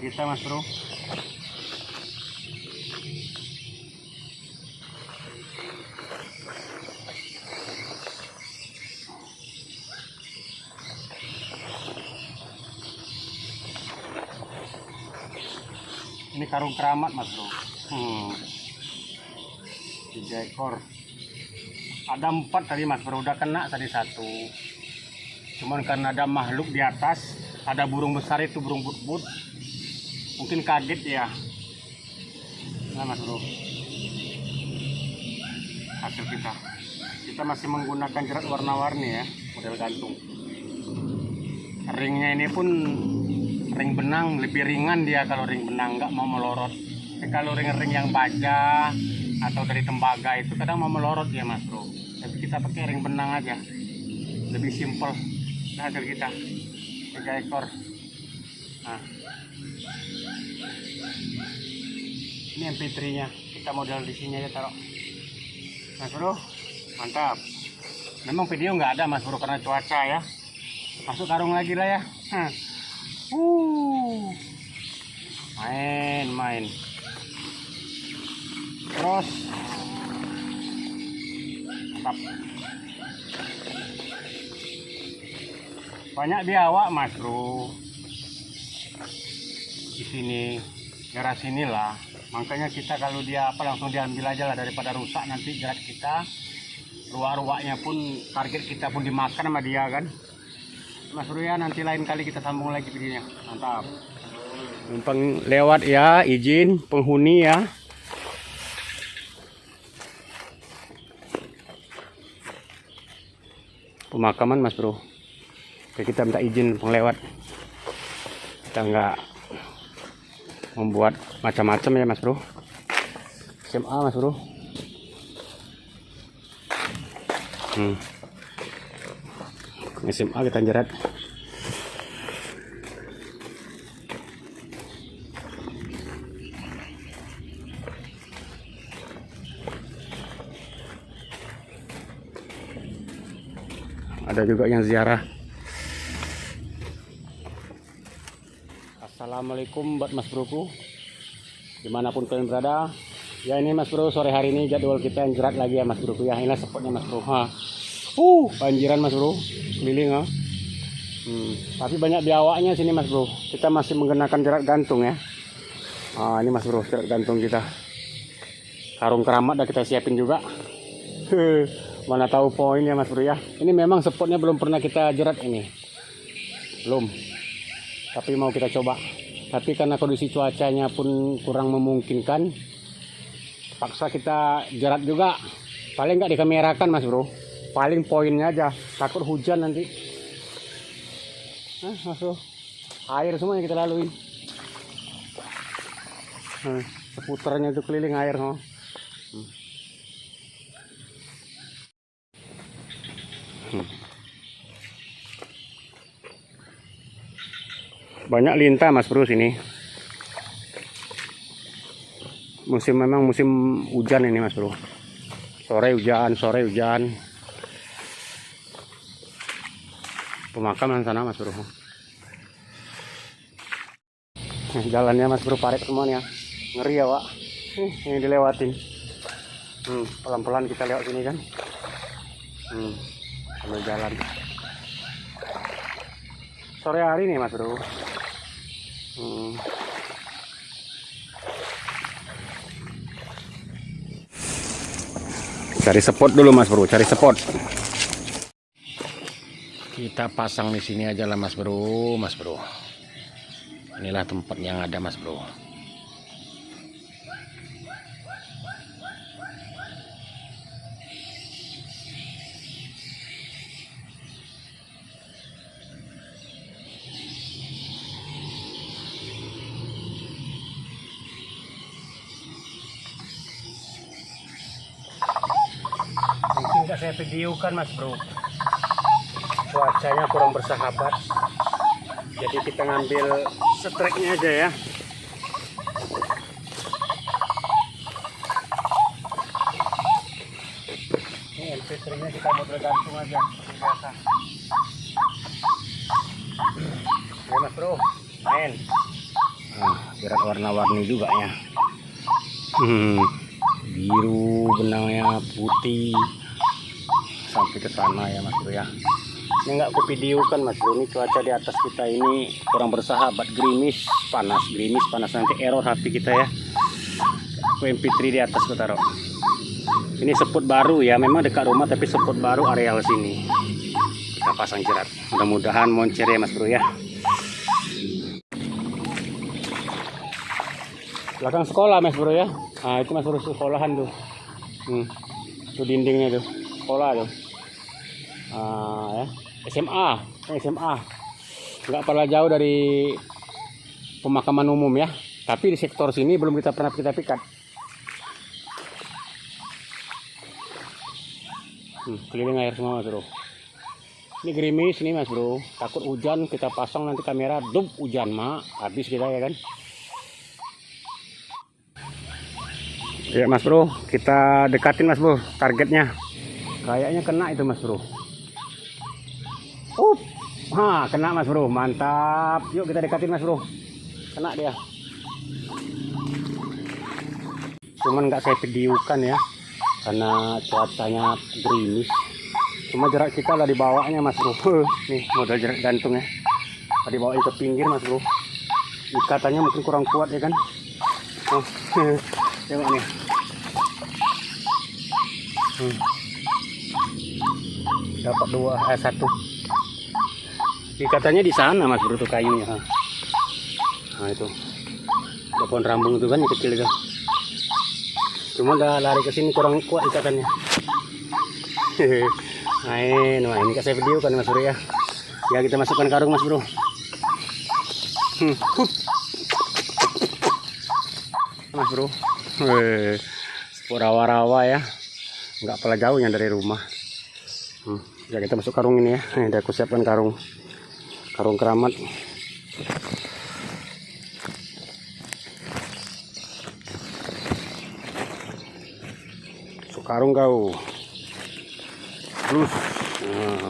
kita mas bro. Ini karung keramat mas bro. 3 ekor. Ada 4 tadi mas bro, udah kena tadi 1. Cuman karena ada makhluk di atas, ada burung besar itu, burung but-but, mungkin kaget ya. Nah mas bro, hasil kita masih menggunakan jerat warna-warni ya, model gantung. Ringnya ini pun ring benang, lebih ringan dia kalau ring benang, nggak mau melorot. Kalau ring-ring yang baja atau dari tembaga itu kadang mau melorot ya mas bro, tapi kita pakai ring benang aja, lebih simpel. Nah, hasil kita 3 ekor. Nah, ini MP3 nya kita model di sini aja taruh mas bro. Mantap. Memang video nggak ada mas bro karena cuaca ya. Masuk karung lagi lah ya. Main terus. Mantap. Banyak biawak mas bro di sini, daerah sinilah. Makanya kita kalau dia langsung diambil aja lah, daripada rusak nanti jerat kita. Ruak-ruaknya pun, target kita pun dimakan sama dia kan mas bro ya. Nanti lain kali kita sambung lagi videonya. Mantap. Numpang lewat ya, izin penghuni ya. Pemakaman mas bro, kita minta izin penglewat, kita nggak membuat macam-macam ya mas bro. SMA mas bro. SMA kita jerat. Ada juga yang ziarah. Assalamualaikum buat mas broku, dimanapun kalian berada. Ya ini mas bro, sore hari ini jadwal kita yang jerat lagi ya mas broku ya. Ini spotnya mas bro. Banjiran mas bro, keliling ha. Tapi banyak biawaknya sini mas bro. Kita masih menggunakan jerat gantung ya. Ini mas bro, jerat gantung kita. Karung keramat udah kita siapin juga. Mana tahu poinnya mas bro ya. Ini memang spotnya belum pernah kita jerat ini, belum, tapi mau kita coba. Tapi karena kondisi cuacanya pun kurang memungkinkan, paksa kita jerat juga. Paling nggak dikamerakan mas bro, paling poinnya aja, takut hujan nanti. Mas bro, air semua yang kita lalui. Seputarnya itu keliling air. Banyak lintah mas bro sini. Memang musim hujan ini mas bro. Sore hujan. Pemakaman sana mas bro. Jalannya mas bro parit semuanya. Ngeri ya pak. Ini dilewatin. Pelan-pelan kita lewat sini kan. Sambil jalan. Sore hari nih mas bro. Cari spot dulu mas bro, cari spot. Kita pasang di sini aja lah mas bro, Inilah tempat yang ada mas bro. Mungkin saya videokan mas bro, cuacanya kurang bersahabat, jadi kita ngambil streknya aja ya. Ini MP3-nya kita model gantung aja biasa. Oke mas bro, main. jerat warna-warni juga ya. Biru benangnya, putih sampai ke sana ya Mas Bro ya. Ini nggak aku videokan Mas Bro, ini cuaca di atas kita ini kurang bersahabat, gerimis panas, nanti error HP kita ya. Aku MP3 di atas aku taruh. Ini seput baru ya, memang dekat rumah tapi seput baru areal sini. Kita pasang jerat, mudah-mudahan moncer ya Mas Bro ya. Belakang sekolah Mas Bro ya. Nah itu Mas Bro sekolahan tuh. Itu dindingnya tuh, sekolah tuh. Ya. SMA. Nggak pernah jauh dari pemakaman umum ya. Tapi di sektor sini belum kita pernah kita pikat. Keliling air semua Mas Bro. Ini gerimis nih Mas Bro. Takut hujan, kita pasang nanti kamera dub hujan habis kita ya kan. Ya Mas Bro, kita dekatin Mas Bro targetnya. Kayaknya kena itu Mas Bro. Kena Mas Bro, mantap. Yuk kita dekatin Mas Bro. Kena dia. Cuman nggak saya videokan ya, karena cuacanya gerimis. Cuma jerat kita lah dibawanya Mas Bro. Nih model jerat gantung ya. Dibawain ke pinggir Mas Bro. Ikatannya mungkin kurang kuat ya kan. Tengok nih. Dapat satu. Ikatannya di sana Mas Bro tuh kayunya. Nah itu. Ada pohon rambung itu kan yang kecil itu. Cuma udah lari ke sini kurang kuat ikatannya. Nah ini kan saya video kan Mas Bro ya. Ya kita masukkan karung Mas Bro. Mas Bro. Sport rawa-rawa ya. Nggak pernah jauhnya dari rumah. Ya kita masuk karung ini ya. Ini udah aku siapkan karung keramat. Masuk karung kau. Terus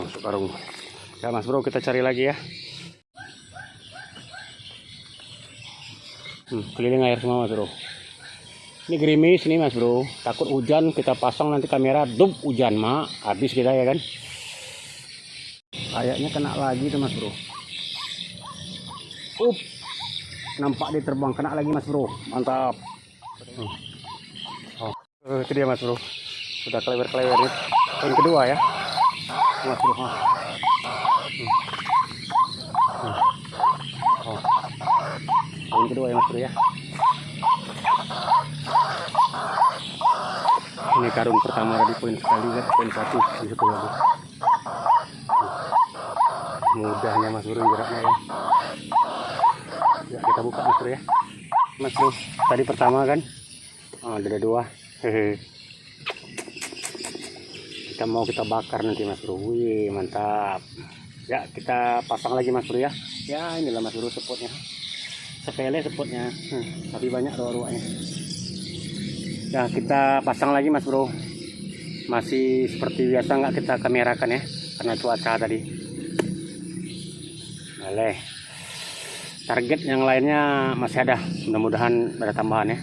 masuk karung. Ya Mas Bro, kita cari lagi ya. Keliling air semua Mas Bro. Ini gerimis nih Mas Bro. Takut hujan, kita pasang nanti kamera dub hujan habis kita ya kan. Kayaknya kena lagi tuh Mas Bro. Nampak dia terbang, kena lagi Mas Bro. Mantap. Itu dia Mas Bro. Sudah klewer-klewer nih. Poin kedua ya Mas Bro. Poin kedua ya Mas Bro ya. Ini karung pertama tadi poin sekali kan, poin satu di situ lagi. Mudahnya Mas Bro jeratnya ya. Ya kita buka Mas Bro ya. Mas Bro, tadi pertama kan. Ada dua. Kita bakar nanti Mas Bro. Wih, mantap. Ya, kita pasang lagi Mas Bro ya. Ya, inilah Mas Bro spotnya. Sepele spotnya. Tapi banyak ruang-ruangnya. Ya, kita pasang lagi Mas Bro. Masih seperti biasa nggak kita kamerakan ya, karena cuaca tadi. Boleh. Target yang lainnya masih ada. Mudah-mudahan ada tambahan ya.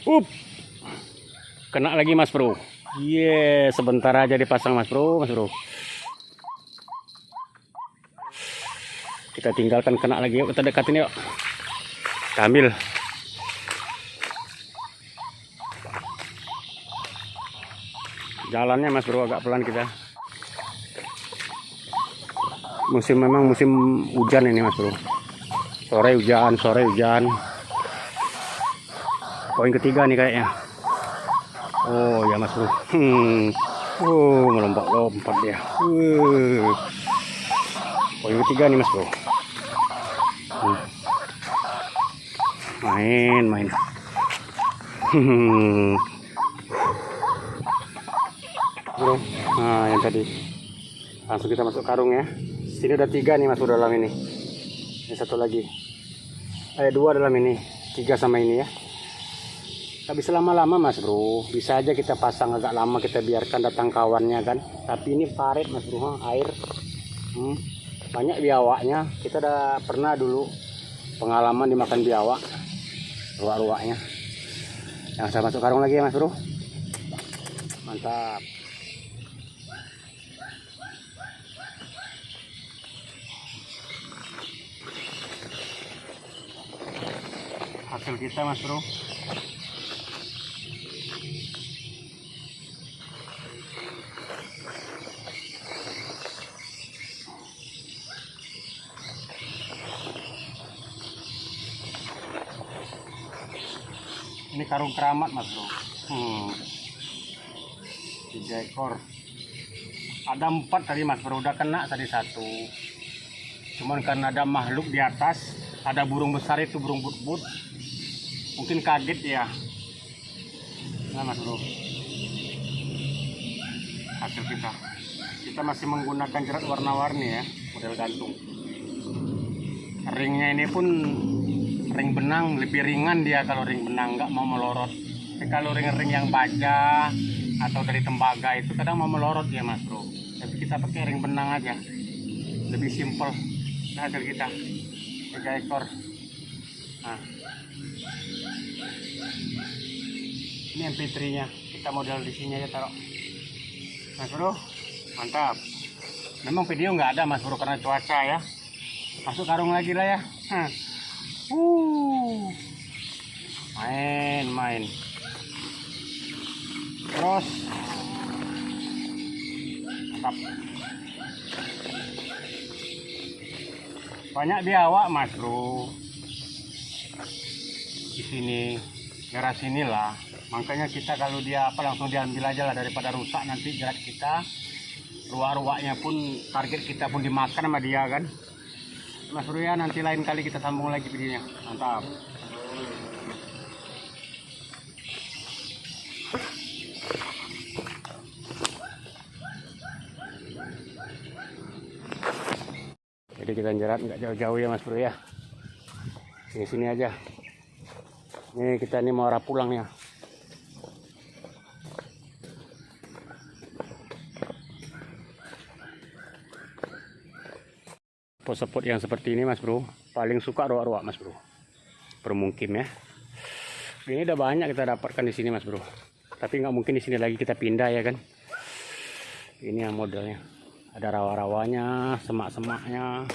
Cukup. Kena lagi Mas Bro. Sebentar aja dipasang Mas Bro. Kita tinggalkan, kena lagi. Yuk kita dekatin yuk. Kita ambil. Jalannya Mas Bro agak pelan kita. Memang musim hujan ini Mas Bro. Sore hujan. Poin ketiga nih kayaknya. Oh ya Mas Bro. Melompat dia. Poin ketiga nih Mas Bro. Main. Bro. Nah yang tadi. Langsung kita masuk karung ya. Sini udah 3 nih Mas Bro dalam ini. Ini satu lagi. 2 dalam ini. 3 sama ini ya. Gak bisa lama-lama Mas Bro. Bisa aja kita pasang agak lama, kita biarkan datang kawannya kan. Tapi ini parit Mas Bro, air. banyak biawaknya. Kita udah pernah dulu pengalaman dimakan biawak, ruak-ruaknya. Yang saya masuk karung lagi ya Mas Bro. Mantap. Hasil kita Mas Bro. Ini karung keramat Mas Bro. 3 ekor. Ada 4 tadi Mas Bro, udah kena tadi 1. Cuman karena ada makhluk di atas, ada burung besar itu, burung but-but. Mungkin kaget ya. Nah Mas Bro, hasil kita. Kita masih menggunakan jerat warna-warni ya, model gantung. Ringnya ini pun ring benang, lebih ringan dia kalau ring benang, nggak mau melorot. Tapi kalau ring-ring yang baja atau dari tembaga itu kadang mau melorot ya Mas Bro. Tapi kita pakai ring benang aja, lebih simpel. Nah, hasil kita 3 ekor. Nah, ini MP3 nya, kita model di sini aja taruh Mas Bro. Mantap. Memang video nggak ada Mas Bro karena cuaca ya. Masuk karung lagi lah ya. Main terus. Mantap. Banyak biawak Mas Bro di sini, daerah sinilah. Makanya kita kalau dia apa langsung diambil aja lah, daripada rusak nanti jerat kita. Ruak-ruaknya pun target kita pun dimakan sama dia kan Mas Bro ya. Nanti lain kali kita sambung lagi videonya. Mantap. Jadi kita jerat nggak jauh-jauh ya Mas Bro ya. Sini-sini aja. Ini kita ini mau arah pulang ya. Spot-spot yang seperti ini Mas Bro, paling suka ruak-ruak Mas Bro. Permukim ya. Ini udah banyak kita dapatkan di sini Mas Bro. Tapi nggak mungkin di sini lagi kita pindah ya kan. Ini yang modelnya. Ada rawa-rawanya, semak-semaknya.